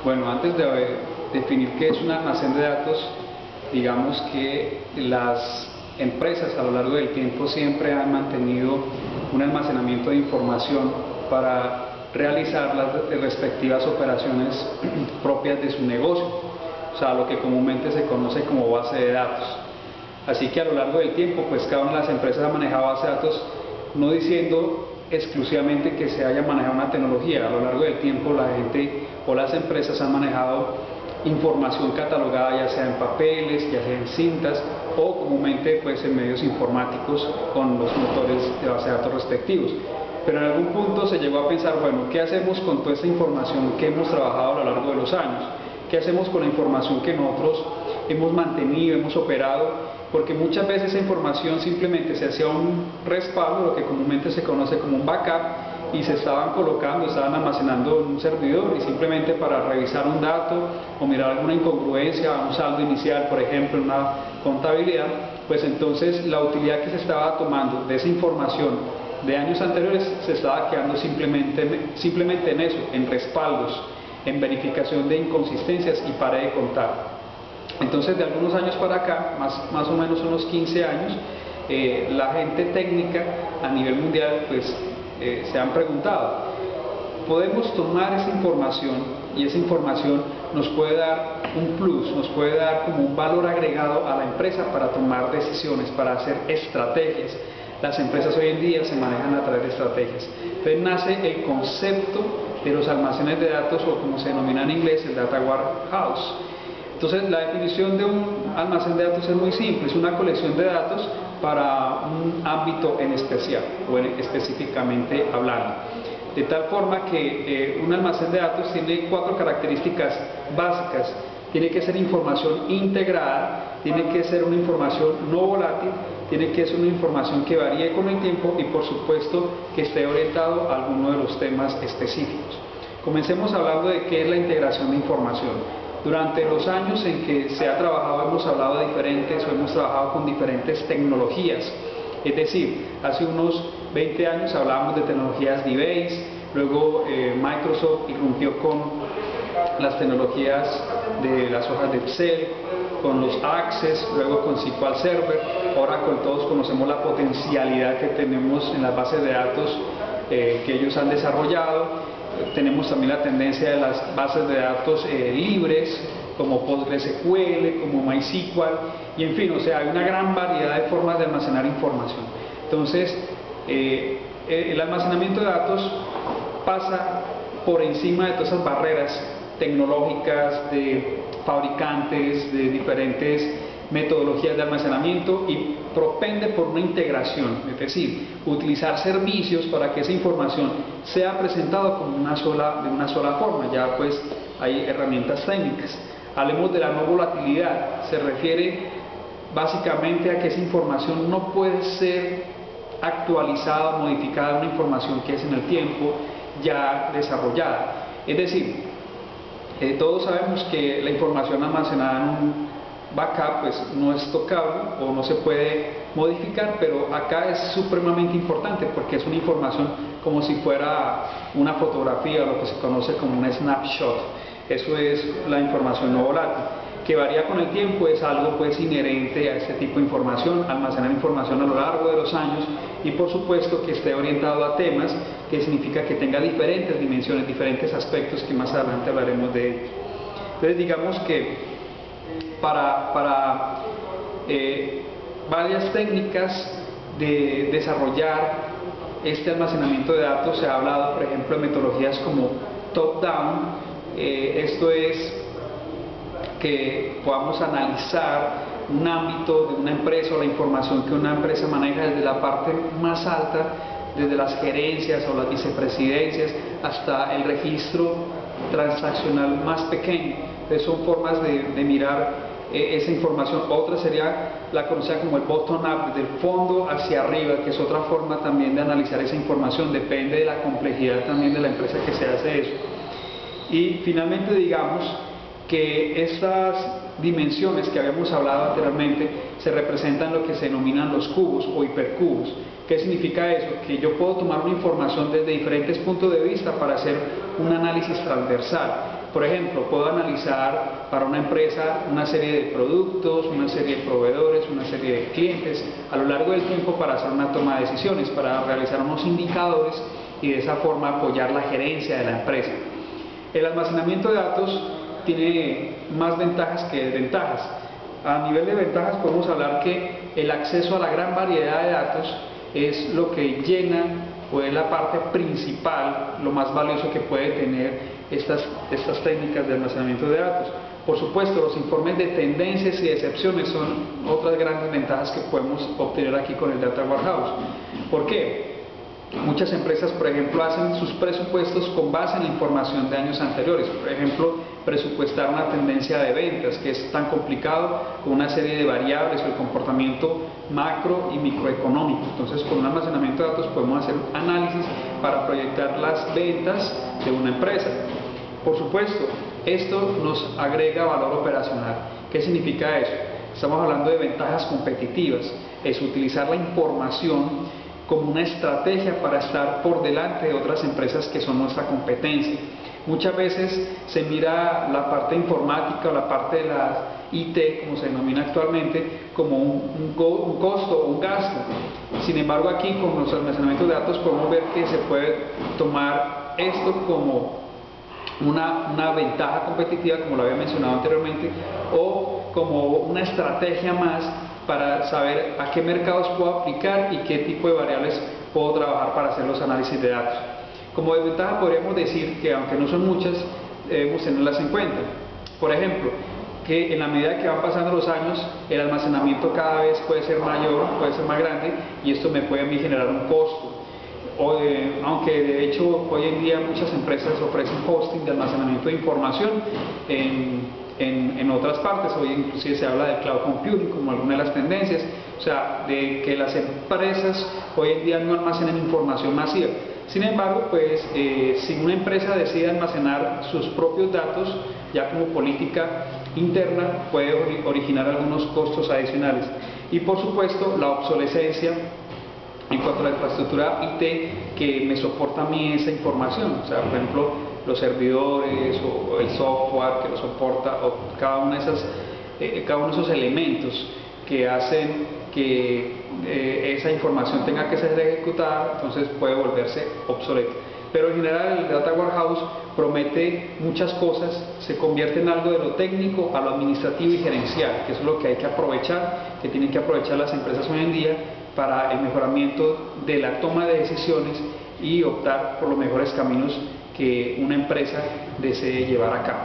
Bueno, antes de definir qué es un almacén de datos, digamos que las empresas a lo largo del tiempo siempre han mantenido un almacenamiento de información para realizar las respectivas operaciones propias de su negocio, o sea, lo que comúnmente se conoce como base de datos. Así que a lo largo del tiempo, pues cada una de las empresas ha manejado base de datos, no diciendo exclusivamente que se haya manejado una tecnología. A lo largo del tiempo la gente o las empresas han manejado información catalogada, ya sea en papeles, ya sea en cintas o comúnmente pues en medios informáticos con los motores de base de datos respectivos. Pero en algún punto se llegó a pensar, bueno, ¿qué hacemos con toda esta información que hemos trabajado a lo largo de los años? ¿Qué hacemos con la información que nosotros hemos mantenido, hemos operado? Porque muchas veces esa información simplemente se hacía un respaldo, lo que comúnmente se conoce como un backup, y se estaban colocando, estaban almacenando en un servidor y simplemente para revisar un dato o mirar alguna incongruencia, un saldo inicial, por ejemplo, en una contabilidad, pues entonces la utilidad que se estaba tomando de esa información de años anteriores se estaba quedando simplemente en eso, en respaldos, en verificación de inconsistencias y pare de contar. Entonces, de algunos años para acá, más o menos unos 15 años, la gente técnica a nivel mundial pues se han preguntado, ¿podemos tomar esa información y esa información nos puede dar un plus, nos puede dar como un valor agregado a la empresa para tomar decisiones, para hacer estrategias? Las empresas hoy en día se manejan a través de estrategias. Entonces nace el concepto de los almacenes de datos, o como se denomina en inglés, el Data Warehouse. Entonces la definición de un almacén de datos es muy simple, es una colección de datos para un ámbito en especial, o específicamente hablando. De tal forma que un almacén de datos tiene 4 características básicas. Tiene que ser información integrada, tiene que ser una información no volátil, tiene que ser una información que varíe con el tiempo y por supuesto que esté orientado a alguno de los temas específicos. Comencemos hablando de qué es la integración de información. Durante los años en que se ha trabajado hemos hablado de hemos trabajado con diferentes tecnologías. Es decir, hace unos 20 años hablábamos de tecnologías DBase, luego Microsoft irrumpió con las tecnologías de las hojas de Excel, con los Access, luego con SQL Server. Ahora con todos conocemos la potencialidad que tenemos en las bases de datos que ellos han desarrollado. Tenemos también la tendencia de las bases de datos libres, como PostgreSQL, como MySQL, y en fin, o sea, hay una gran variedad de formas de almacenar información. Entonces, el almacenamiento de datos pasa por encima de todas esas barreras tecnológicas, de fabricantes, de diferentes metodologías de almacenamiento, y propende por una integración, es decir, utilizar servicios para que esa información sea presentada como de una sola forma. Ya pues hay herramientas técnicas. Hablemos de la no volatilidad. Se refiere básicamente a que esa información no puede ser actualizada o modificada, una información que es en el tiempo ya desarrollada. Es decir, todos sabemos que la información almacenada en un backup pues no es tocable o no se puede modificar, pero acá es supremamente importante porque es una información como si fuera una fotografía, lo que se conoce como un snapshot. Eso es la información no volátil, que varía con el tiempo, es algo pues inherente a este tipo de información, almacenar información a lo largo de los años, y por supuesto que esté orientado a temas, que significa que tenga diferentes dimensiones, diferentes aspectos que más adelante hablaremos de ellos. Entonces digamos que para varias técnicas de desarrollar este almacenamiento de datos se ha hablado, por ejemplo, de metodologías como top-down. Esto es que podamos analizar un ámbito de una empresa o la información que una empresa maneja desde la parte más alta, desde las gerencias o las vicepresidencias hasta el registro transaccional más pequeño. Entonces son formas de mirar esa información. Otra sería la conocida como el bottom-up, desde el fondo hacia arriba, que es otra forma también de analizar esa información. Depende de la complejidad también de la empresa que se hace eso. Y finalmente digamos que estas dimensiones que habíamos hablado anteriormente se representan lo que se denominan los cubos o hipercubos. ¿Qué significa eso? Que yo puedo tomar una información desde diferentes puntos de vista para hacer un análisis transversal. Por ejemplo, puedo analizar para una empresa una serie de productos, una serie de proveedores, una serie de clientes a lo largo del tiempo para hacer una toma de decisiones, para realizar unos indicadores y de esa forma apoyar la gerencia de la empresa. El almacenamiento de datos tiene más ventajas que desventajas. A nivel de ventajas podemos hablar que el acceso a la gran variedad de datos es lo que llena o es la parte principal, lo más valioso que puede tener estas técnicas de almacenamiento de datos. Por supuesto, los informes de tendencias y excepciones son otras grandes ventajas que podemos obtener aquí con el Data Warehouse. ¿Por qué? Muchas empresas, por ejemplo, hacen sus presupuestos con base en la información de años anteriores. Por ejemplo, presupuestar una tendencia de ventas, que es tan complicado, con una serie de variables o el comportamiento macro y microeconómico. Entonces, con un almacenamiento de datos podemos hacer análisis para proyectar las ventas de una empresa. Por supuesto, esto nos agrega valor operacional. ¿Qué significa eso? Estamos hablando de ventajas competitivas. Es utilizar la información como una estrategia para estar por delante de otras empresas que son nuestra competencia. Muchas veces se mira la parte informática o la parte de la IT, como se denomina actualmente, como un costo o un gasto. Sin embargo, aquí con los almacenamientos de datos podemos ver que se puede tomar esto como una ventaja competitiva, como lo había mencionado anteriormente, o como una estrategia más para saber a qué mercados puedo aplicar y qué tipo de variables puedo trabajar para hacer los análisis de datos. Como desventaja podríamos decir que, aunque no son muchas, debemos tenerlas en cuenta. Por ejemplo, que en la medida que van pasando los años, el almacenamiento cada vez puede ser mayor, puede ser más grande, y esto me puede a mí generar un costo. Aunque de hecho hoy en día muchas empresas ofrecen hosting de almacenamiento de información en otras partes. Hoy inclusive se habla de cloud computing como alguna de las tendencias, o sea, de que las empresas hoy en día no almacenan información masiva. Sin embargo, pues si una empresa decide almacenar sus propios datos ya como política interna, puede originar algunos costos adicionales. Y por supuesto la obsolescencia en cuanto a la infraestructura IT que me soporta a mí esa información. O sea, por ejemplo, los servidores o el software que lo soporta, o cada uno de esos elementos que hacen que esa información tenga que ser ejecutada, entonces puede volverse obsoleto. Pero en general el Data Warehouse promete muchas cosas, se convierte en algo de lo técnico a lo administrativo y gerencial, que eso es lo que hay que aprovechar, que tienen que aprovechar las empresas hoy en día para el mejoramiento de la toma de decisiones y optar por los mejores caminos que una empresa desee llevar a cabo.